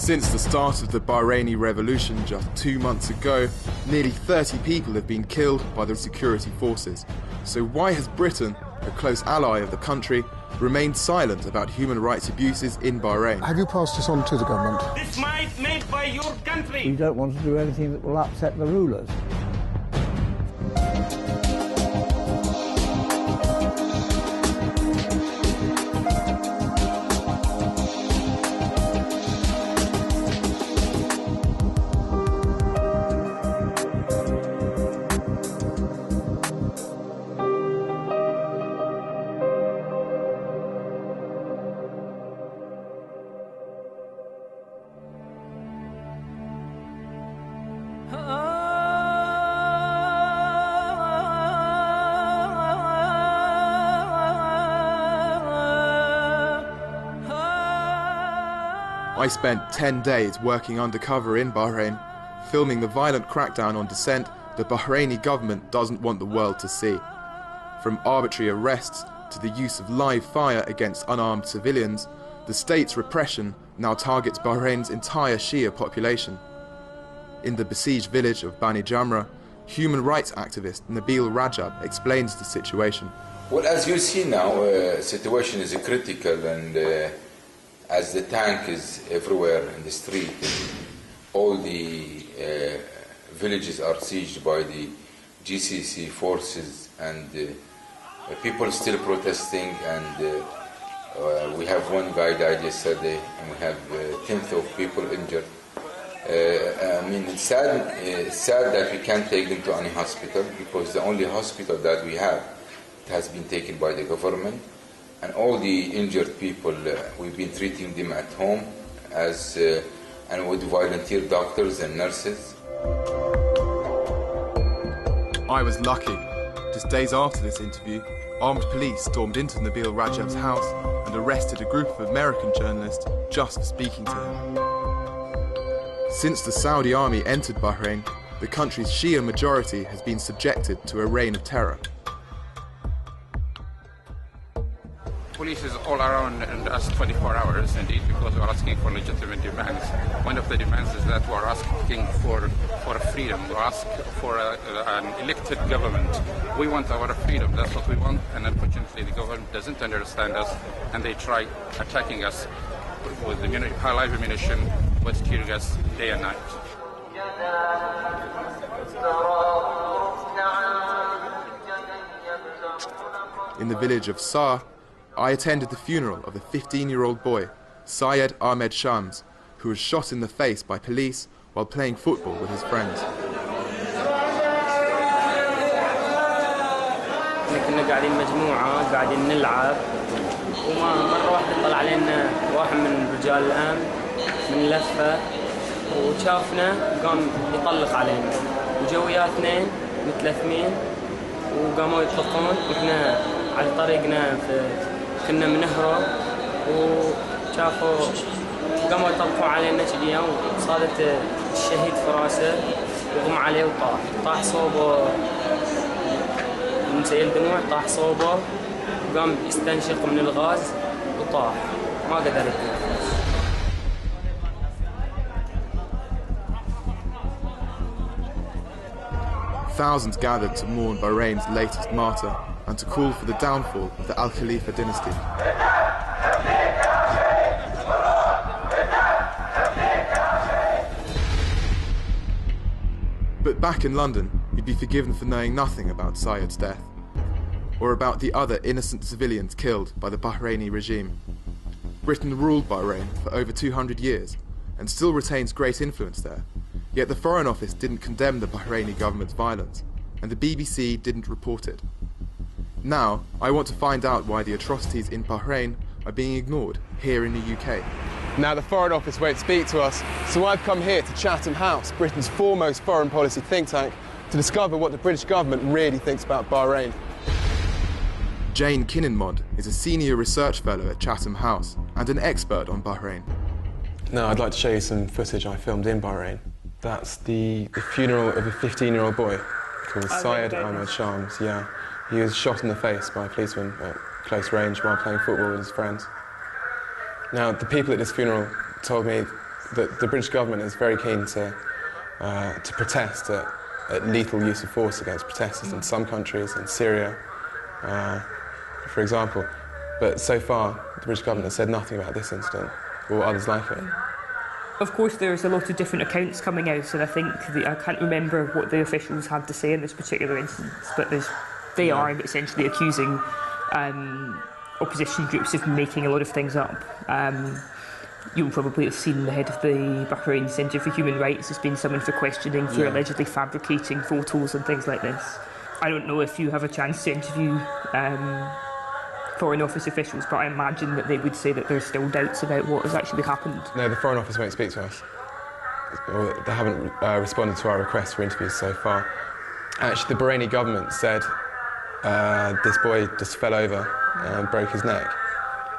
Since the start of the Bahraini revolution just 2 months ago, nearly 30 people have been killed by the security forces. So why has Britain, a close ally of the country, remained silent about human rights abuses in Bahrain? Have you passed this on to the government? This might made by your country. We don't want to do anything that will upset the rulers. I spent 10 days working undercover in Bahrain, filming the violent crackdown on dissent the Bahraini government doesn't want the world to see. From arbitrary arrests to the use of live fire against unarmed civilians, the state's repression now targets Bahrain's entire Shia population. In the besieged village of Bani Jamra, human rights activist Nabil Rajab explains the situation. Well, as you see now, the situation is critical, and as the tank is everywhere in the street, all the villages are sieged by the GCC forces, and people still protesting, and we have one guy died yesterday, and we have tens of people injured. I mean, it's sad that we can't take them to any hospital, because the only hospital that we have has been taken by the government, and all the injured people, we've been treating them at home and with volunteer doctors and nurses. I was lucky. Just days after this interview, armed police stormed into Nabil Rajab's house and arrested a group of American journalists just for speaking to him. Since the Saudi army entered Bahrain, the country's Shia majority has been subjected to a reign of terror. Police is all around us 24 hours, indeed, because we are asking for legitimate demands. One of the demands is that we are asking for freedom. We ask for an elected government. We want our freedom. That's what we want. And unfortunately, the government doesn't understand us, and they try attacking us with high live ammunition, with tear gas, day and night. In the village of Sar, I attended the funeral of a 15-year-old boy, Syed Ahmed Shams, who was shot in the face by police while playing football with his friends. كنا قاعدين مجموعة قاعدين نلعب ومرة واحدة طلع علينا واحد من رجال الأمن من لفة وشافنا وقام يطلق علينا وجو وياه اثنين متلثمين وقاموا يطلقون واحنا على طريقنا كنا بنهرب وشافوا قاموا يطلقون علينا كذي وصادت الشهيد في راسه وغمى عليه طاح صوبه من سيل دموع طاح صوبه وقام يستنشق من الغاز وطاح ما قدر يتنفس. Thousands gathered to mourn Bahrain's latest martyr and to call for the downfall of the Al Khalifa dynasty. But back in London, you'd be forgiven for knowing nothing about Syed's death, or about the other innocent civilians killed by the Bahraini regime. Britain ruled Bahrain for over 200 years and still retains great influence there, yet the Foreign Office didn't condemn the Bahraini government's violence, and the BBC didn't report it. Now, I want to find out why the atrocities in Bahrain are being ignored here in the UK. Now, the Foreign Office won't speak to us, so I've come here to Chatham House, Britain's foremost foreign policy think tank, to discover what the British government really thinks about Bahrain. Jane Kininmod is a senior research fellow at Chatham House and an expert on Bahrain. Now, I'd like to show you some footage I filmed in Bahrain. That's the funeral of a 15-year-old boy called Syed Ahmed Shams. Yeah, he was shot in the face by a policeman at close range while playing football with his friends. Now, the people at this funeral told me that the British government is very keen to protest at lethal use of force against protesters in some countries, in Syria, for example. But so far, the British government has said nothing about this incident or others like it. Of course, there's a lot of different accounts coming out, and I think I can't remember what the officials had to say in this particular instance, but they are essentially accusing opposition groups of making a lot of things up. You'll probably have seen the head of the Bahrain Centre for Human Rights has been summoned for questioning for allegedly fabricating photos and things like this. I don't know if you have a chance to interview Foreign Office officials, but I imagine that they would say that there's still doubts about what has actually happened. No, the Foreign Office won't speak to us. They haven't responded to our request for interviews so far. Actually, the Bahraini government said this boy just fell over and broke his neck.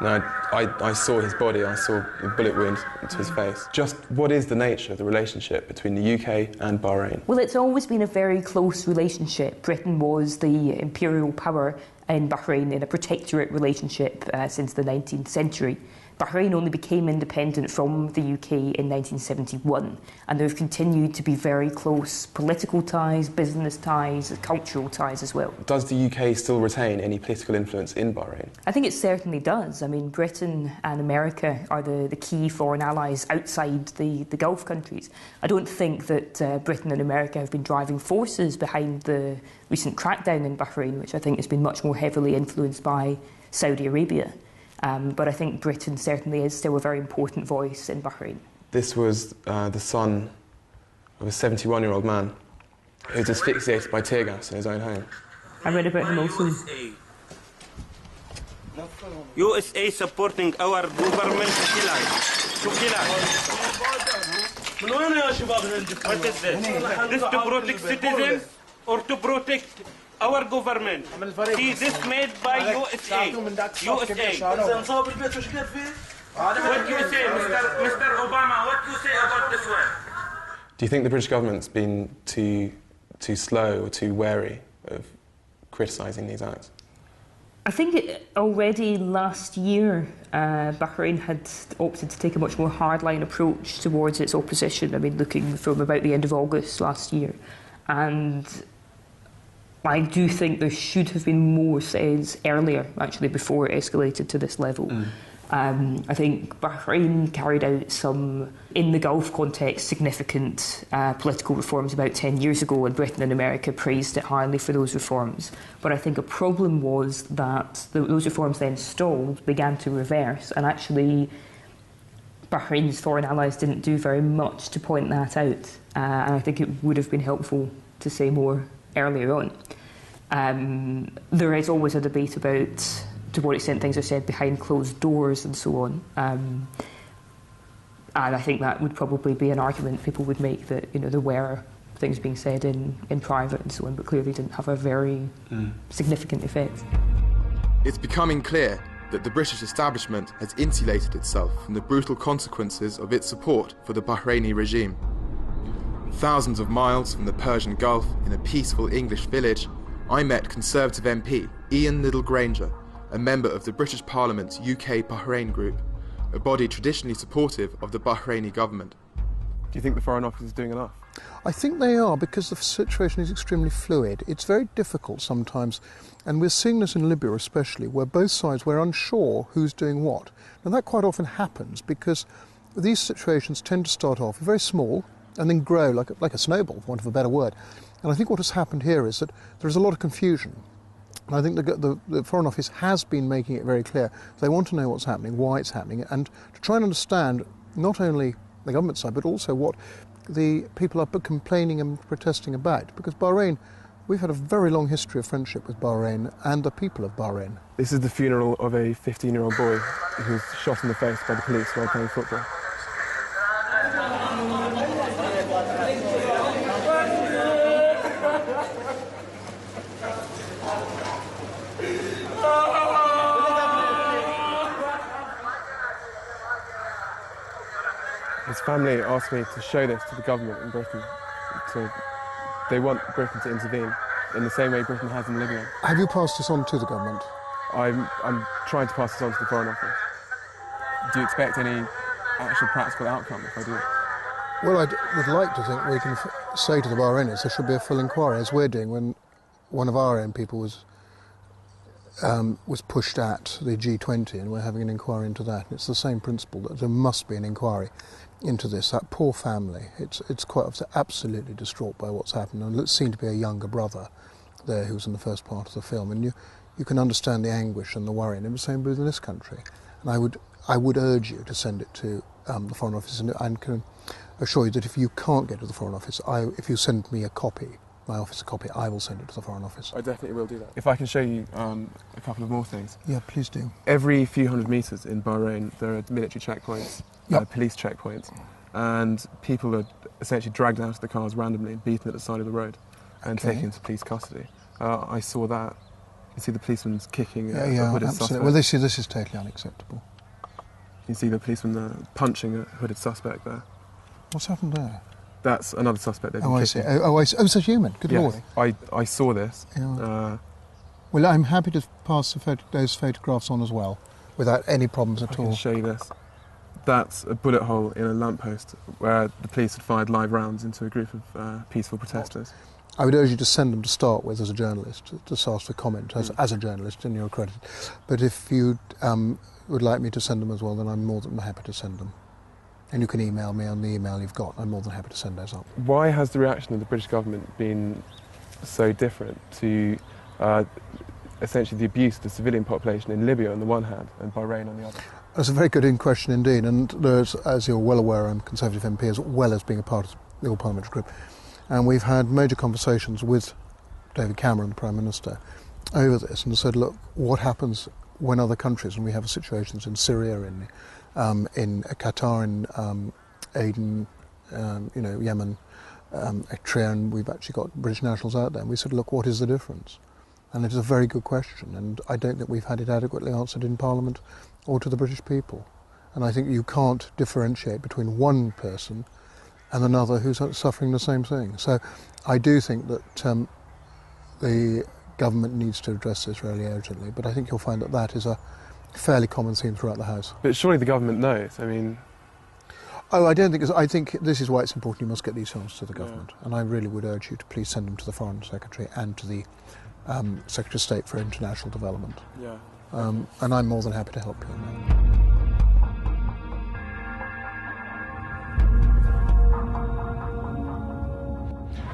Now, I saw his body, I saw a bullet wound to his face. Just what is the nature of the relationship between the UK and Bahrain? Well, it's always been a very close relationship. Britain was the imperial power in Bahrain in a protectorate relationship since the 19th century. Bahrain only became independent from the UK in 1971, and there have continued to be very close political ties, business ties, cultural ties as well. Does the UK still retain any political influence in Bahrain? I think it certainly does. I mean, Britain and America are the key foreign allies outside the Gulf countries. I don't think that Britain and America have been driving forces behind the recent crackdown in Bahrain, which I think has been much more heavily influenced by Saudi Arabia. But I think Britain certainly is still a very important voice in Bahrain. This was the son of a 71-year-old man who was asphyxiated by tear gas in his own home. I read about him also. USA supporting our government to kill us. What is this? This to protect citizens or to protect our government? See, this made by USA. USA. What do you say, Mr. Obama? What do you say about this one? Do you think the British government's been too slow or too wary of criticising these acts? I think already last year, Bahrain had opted to take a much more hardline approach towards its opposition. I mean, looking from about the end of August last year. And I do think there should have been more said earlier, actually, before it escalated to this level. I think Bahrain carried out some, in the Gulf context, significant political reforms about 10 years ago, and Britain and America praised it highly for those reforms. But I think a problem was that those reforms then stalled, began to reverse, and actually Bahrain's foreign allies didn't do very much to point that out. And I think it would have been helpful to say more earlier on. There is always a debate about to what extent things are said behind closed doors and so on. And I think that would probably be an argument people would make, that, you know, there were things being said in private and so on, but clearly didn't have a very significant effect. It's becoming clear that the British establishment has insulated itself from the brutal consequences of its support for the Bahraini regime. Thousands of miles from the Persian Gulf, in a peaceful English village, I met Conservative MP Ian Liddell-Granger, a member of the British Parliament's UK Bahrain Group, a body traditionally supportive of the Bahraini government. Do you think the Foreign Office is doing enough? I think they are, because the situation is extremely fluid. It's very difficult sometimes, and we're seeing this in Libya especially, where both sides, we're unsure who's doing what. And that quite often happens because these situations tend to start off very small and then grow like a snowball, for want of a better word. And I think what has happened here is that there's a lot of confusion. And I think the Foreign Office has been making it very clear. They want to know what's happening, why it's happening, and to try and understand not only the government side, but also what the people are complaining and protesting about. Because Bahrain, we've had a very long history of friendship with Bahrain and the people of Bahrain. This is the funeral of a 15-year-old boy who was shot in the face by the police while playing football. His family asked me to show this to the government in Britain. They want Britain to intervene in the same way Britain has in Libya. Have you passed this on to the government? I'm trying to pass this on to the Foreign Office. Do you expect any actual practical outcome if I do? Well, would like to think we can say to the Bahrainis there should be a full inquiry, as we're doing when one of our own people was pushed at the G20, and we're having an inquiry into that. And it's the same principle, that there must be an inquiry into this. That poor family, it's quite absolutely distraught by what's happened, and it seemed to be a younger brother there who was in the first part of the film, and you can understand the anguish and the worry, and it was the same in this country. And I would urge you to send it to the Foreign Office, and can assure you that if you can't get to the Foreign Office, if you send me a copy, my office a copy, I will send it to the Foreign Office. I definitely will do that. If I can show you a couple of more things. Yeah, please do. Every few hundred metres in Bahrain, there are military checkpoints, police checkpoints, and people are essentially dragged out of the cars randomly and beaten at the side of the road and taken into police custody. I saw that. You see the policeman's kicking a hooded suspect. Well, this is totally unacceptable. You see the policeman punching a hooded suspect there. What's happened there? That's another suspect they've been kicking. I see. Oh, it's a human. Good yes, Lord. I saw this. Yeah. Well, I'm happy to pass those photographs on as well, without any problems at all. I can show you this. That's a bullet hole in a lamppost where the police had fired live rounds into a group of peaceful protesters. I would urge you to send them to start with as a journalist, just ask for comment as a journalist, and you're accredited. But if you would like me to send them as well, then I'm more than happy to send them. And you can email me on the email you've got. I'm more than happy to send those up. Why has the reaction of the British government been so different to essentially the abuse of the civilian population in Libya on the one hand and Bahrain on the other? That's a very good question indeed. And there's, as you're well aware, I'm a Conservative MP as well as being a part of the All-Parliamentary Group. And we've had major conversations with David Cameron, the Prime Minister, over this, and said, look, what happens when other countries, and we have situations in Syria, in Qatar, in Aden, Yemen, Eritrea, and we've actually got British nationals out there. And we said, look, what is the difference? And it is a very good question, and I don't think we've had it adequately answered in Parliament or to the British people. And I think you can't differentiate between one person and another who's suffering the same thing. So I do think that the government needs to address this really urgently, but I think you'll find that that is a fairly common theme throughout the House. But surely the government knows, I mean... Oh, I don't think... I think this is why it's important you must get these films to the government, and I really would urge you to please send them to the Foreign Secretary and to the Secretary of State for International Development. Yeah. And I'm more than happy to help you on that.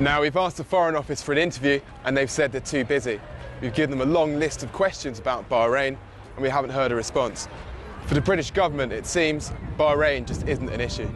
Now, we've asked the Foreign Office for an interview and they've said they're too busy. We've given them a long list of questions about Bahrain and we haven't heard a response. For the British government, it seems, Bahrain just isn't an issue.